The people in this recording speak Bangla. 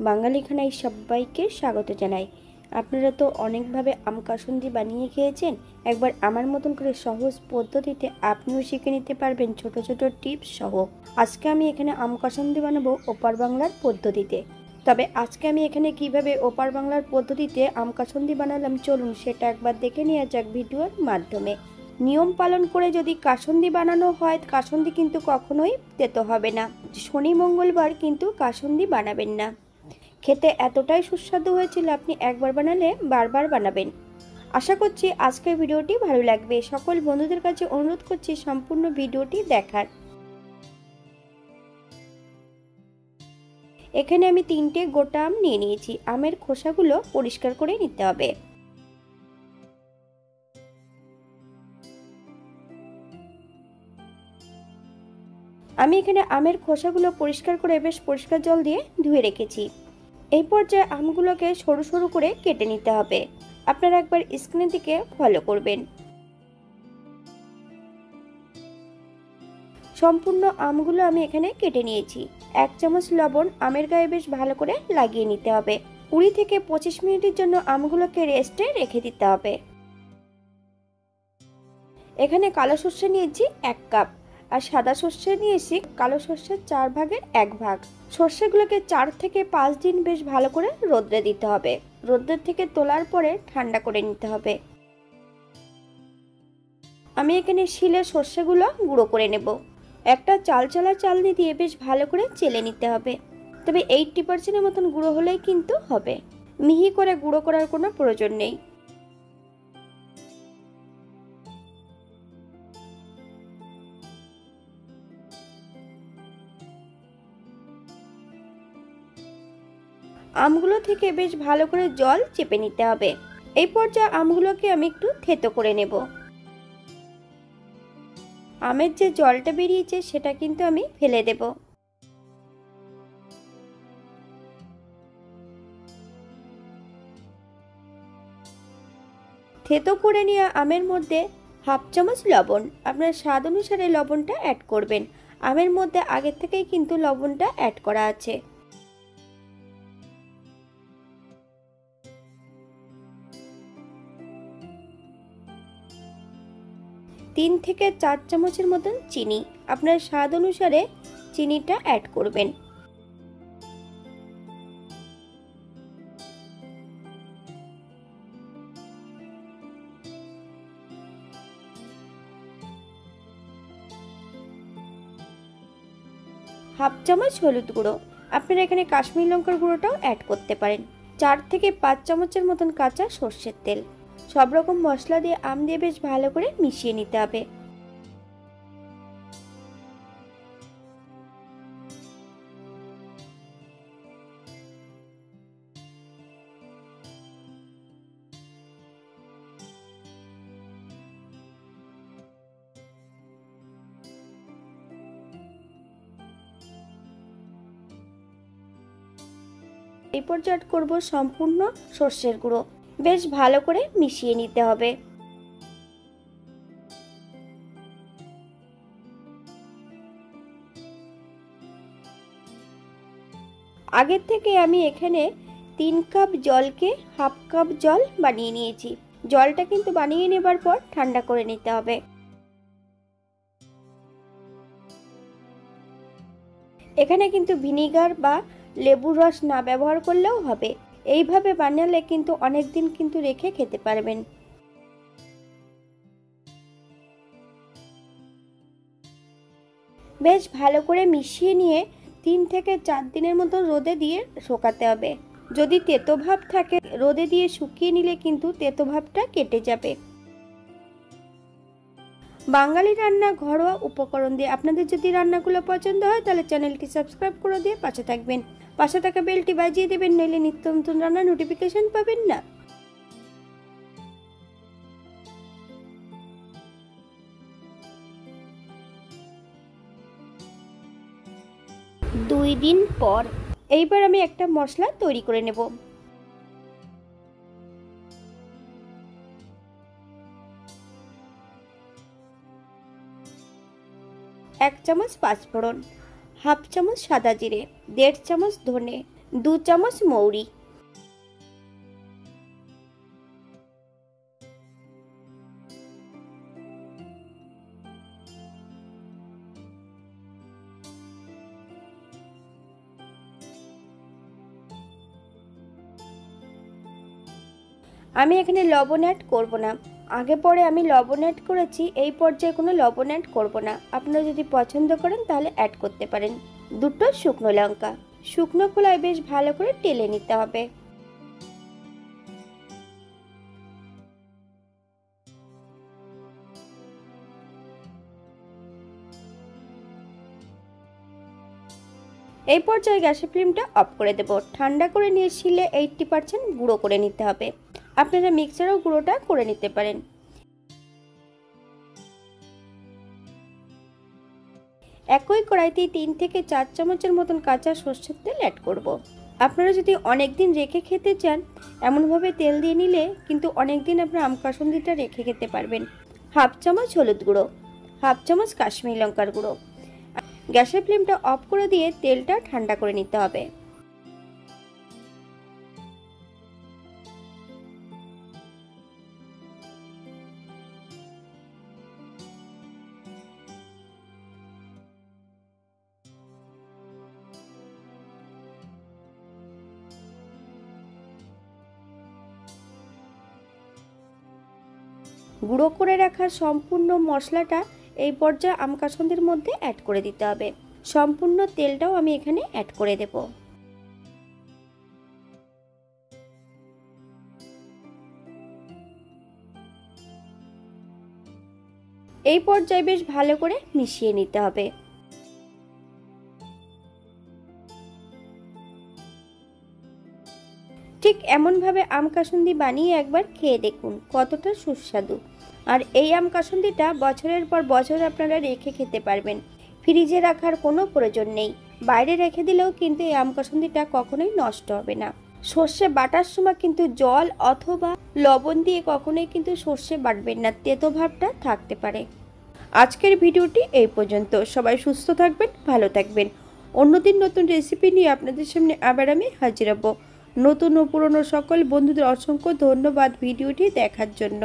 বাঙালি খানায় সবাইকে স্বাগত জানাই। আপনারা তো অনেকভাবে আম কাসুন্দি বানিয়ে খেয়েছেন। একবার আমার মতন করে সহজ পদ্ধতিতে আপনিও শিখে নিতে পারবেন ছোট ছোট টিপস সহ। আজকে আমি এখানে আম কাসুন্দি বানাবো ওপার বাংলার পদ্ধতিতে। তবে আজকে আমি এখানে কিভাবে ওপার বাংলার পদ্ধতিতে আম কাসুন্দি বানালাম চলুন সেটা একবার দেখে নেওয়া যাক ভিডিওর মাধ্যমে। নিয়ম পালন করে যদি কাসুন্দি বানানো হয়, কাসুন্দি কিন্তু কখনোই তেতো হবে না। শনি মঙ্গলবার কিন্তু কাসুন্দি বানাবেন না। খেতে এতটাই সুস্বাদু হয়েছিল, আপনি একবার বানালে বারবার বানাবেন। আশা করছি আজকের ভিডিওটি ভালো লাগবে। সকল বন্ধুদের কাছে অনুরোধ করছি সম্পূর্ণ ভিডিওটি দেখার। এখানে আমি 3টে গোটা আম নিয়ে নিয়েছি। আমের খোসাগুলো পরিষ্কার করে নিতে হবে। আমি এখানে আমের খোসাগুলো পরিষ্কার করে বেশ পরিষ্কার জল দিয়ে ধুয়ে রেখেছি। এই পর্যায়ে আমগুলোকে সরু সরু করে কেটে নিতে হবে। আপনারা একবার স্ক্রিনের দিকে ফলো করবেন। সম্পূর্ণ আমগুলো আমি এখানে কেটে নিয়েছি। 1 চামচ লবণ আমের গায়ে বেশ ভালো করে লাগিয়ে নিতে হবে। 20 থেকে 25 মিনিটের জন্য আমগুলোকে রেস্টে রেখে দিতে হবে। এখানে কালো সর্ষে নিয়েছি 1 কাপ, আর সাদা সর্ষে নিয়েছি কালো সর্ষের 4 ভাগের 1 ভাগ। সর্ষেগুলোকে 4 থেকে 5 দিন বেশ ভালো করে রোদ্রে দিতে হবে। রোদ্রের থেকে তোলার পরে ঠান্ডা করে নিতে হবে। আমি এখানে শিলে সর্ষেগুলো গুঁড়ো করে নেব। একটা চালচালা চালনি দিয়ে বেশ ভালো করে চেলে নিতে হবে। তবে 80% মতন গুঁড়ো হলেই কিন্তু হবে, মিহি করে গুঁড়ো করার কোনো প্রয়োজন নেই। আমগুলো থেকে বেশ ভালো করে জল চেপে নিতে হবে। এই পর্যায়ে আমগুলোকে আমি একটু থেতো করে নেব। আমের যে জলটা বেরিয়েছে সেটা কিন্তু আমি ফেলে দেব। থেতো করে নিয়ে আমের মধ্যে 1/2 চামচ লবণ, আপনার স্বাদ অনুসারে লবণটা অ্যাড করবেন। আমের মধ্যে আগে থেকেই কিন্তু লবণটা অ্যাড করা আছে। তিন থেকে 4 চামচের মতন চিনি, আপনার স্বাদ অনুসারে চিনিটা অ্যাড করবেন। হাফ চামচ হলুদ গুঁড়ো, আপনারা এখানে কাশ্মীরি লঙ্কার গুঁড়োটাও অ্যাড করতে পারেন। 4 থেকে 5 চামচের মতন কাঁচা সর্ষের তেল। সব রকম মশলা দিয়ে আম দিয়ে বেশ ভালো করে মিশিয়ে নিতে হবে। এই পর্যায়ে অ্যাড করব সম্পূর্ণ সর্ষের গুঁড়ো। বেশ ভালো করে মিশিয়ে নিতে হবে। আগের থেকে আমি এখানে 3 কাপ জলকে 1/2 কাপ জল বানিয়ে নিয়েছি। জলটা কিন্তু বানিয়ে নেবার পর ঠান্ডা করে নিতে হবে। এখানে কিন্তু ভিনিগার বা লেবুর রস না ব্যবহার করলেও হবে। এইভাবে বানালে কিন্তু অনেক দিন কিন্তু রেখে খেতে পারবেন। বেশ ভালো করে মিশিয়ে নিয়ে 3 থেকে 4 দিনের মতো রোদে দিয়ে শুকাতে হবে। যদি তেতো ভাব থাকে রোদে দিয়ে শুকিয়ে নিলে কিন্তু তেতো ভাবটা কেটে যাবে। বাঙালি রান্না ঘরোয়া উপকরণ দিয়ে আপনাদের যদি রান্নাগুলো পছন্দ হয় তাহলে চ্যানেলটি সাবস্ক্রাইব করে দিয়ে পাশে থাকবেন। পাশে থাকা বেলটি বাজিয়ে দেবেন, নইলে নিত্য নতুন রান্নার নোটিফিকেশন পাবেন না। দুই দিন পর এইবার আমি একটা মশলা তৈরি করে নেব। 1 চামচ পাঁচফোড়ন, হাফ চামচ সাদা জিরে, 1.5 চামচ ধনে, 2 চামচ মৌরি, আমি এখানে লবণ অ্যাড করব না। আগে পরে আমি লবণ অ্যাড করেছি, এই পর্যায়ে কোনো লবণ অ্যাড করব না। আপনারা যদি পছন্দ করেন তাহলে অ্যাড করতে পারেন। 2টো শুকনো লঙ্কা, শুকনো খোলায় বেশ ভালো করে টেলে নিতে হবে। এই পর্যায়ে গ্যাসের ফ্লেমটা অফ করে দেব। ঠান্ডা করে নিয়ে শিলে 80% গুঁড়ো করে নিতে হবে। আপনারা মিক্সারেও গুঁড়োটা করে নিতে পারেন। একই কড়াইতে 3 থেকে 4 চামচের মতন কাঁচা সরষের তেল অ্যাড করব। আপনারা যদি অনেক দিন রেখে খেতে চান, এমনভাবে তেল দিয়ে নিলে কিন্তু অনেক দিন আপনার আম কাসুন্দিটা রেখে খেতে পারবেন। হাফ চামচ হলুদ গুঁড়ো, হাফ চামচ কাশ্মীরি লঙ্কার গুঁড়ো। গ্যাসের ফ্লেমটা অফ করে দিয়ে তেলটা ঠান্ডা করে নিতে হবে। গুঁড়ো করে রাখা সম্পূর্ণ মশলাটা এই পর্যায়ে আম কাসুন্দির মধ্যে অ্যাড করে দিতে হবে। সম্পূর্ণ তেলটাও আমি এখানে অ্যাড করে দেব। এই পর্যায়ে বেশ ভালো করে মিশিয়ে নিতে হবে। ঠিক এমনভাবে আম কাসুন্দি বানিয়ে একবার খেয়ে দেখুন কতটা সুস্বাদু। আর এই আম কাসুন্দিটা বছরের পর বছর আপনারা রেখে খেতে পারবেন। ফ্রিজে রাখার কোনো প্রয়োজন নেই। বাইরে রেখে দিলেও কিন্তু এই আম কাসুন্দিটা কখনোই নষ্ট হবে না। সর্ষে বাটার সময় কিন্তু জল অথবা লবণ দিয়ে কখনোই কিন্তু সর্ষে বাটবেন না, তেতো ভাবটা থাকতে পারে। আজকের ভিডিওটি এই পর্যন্ত। সবাই সুস্থ থাকবেন, ভালো থাকবেন। অন্যদিন নতুন রেসিপি নিয়ে আপনাদের সামনে আবার আমি হাজির হব। নতুন ও পুরনো সকল বন্ধুদের অসংখ্য ধন্যবাদ ভিডিওটি দেখার জন্য।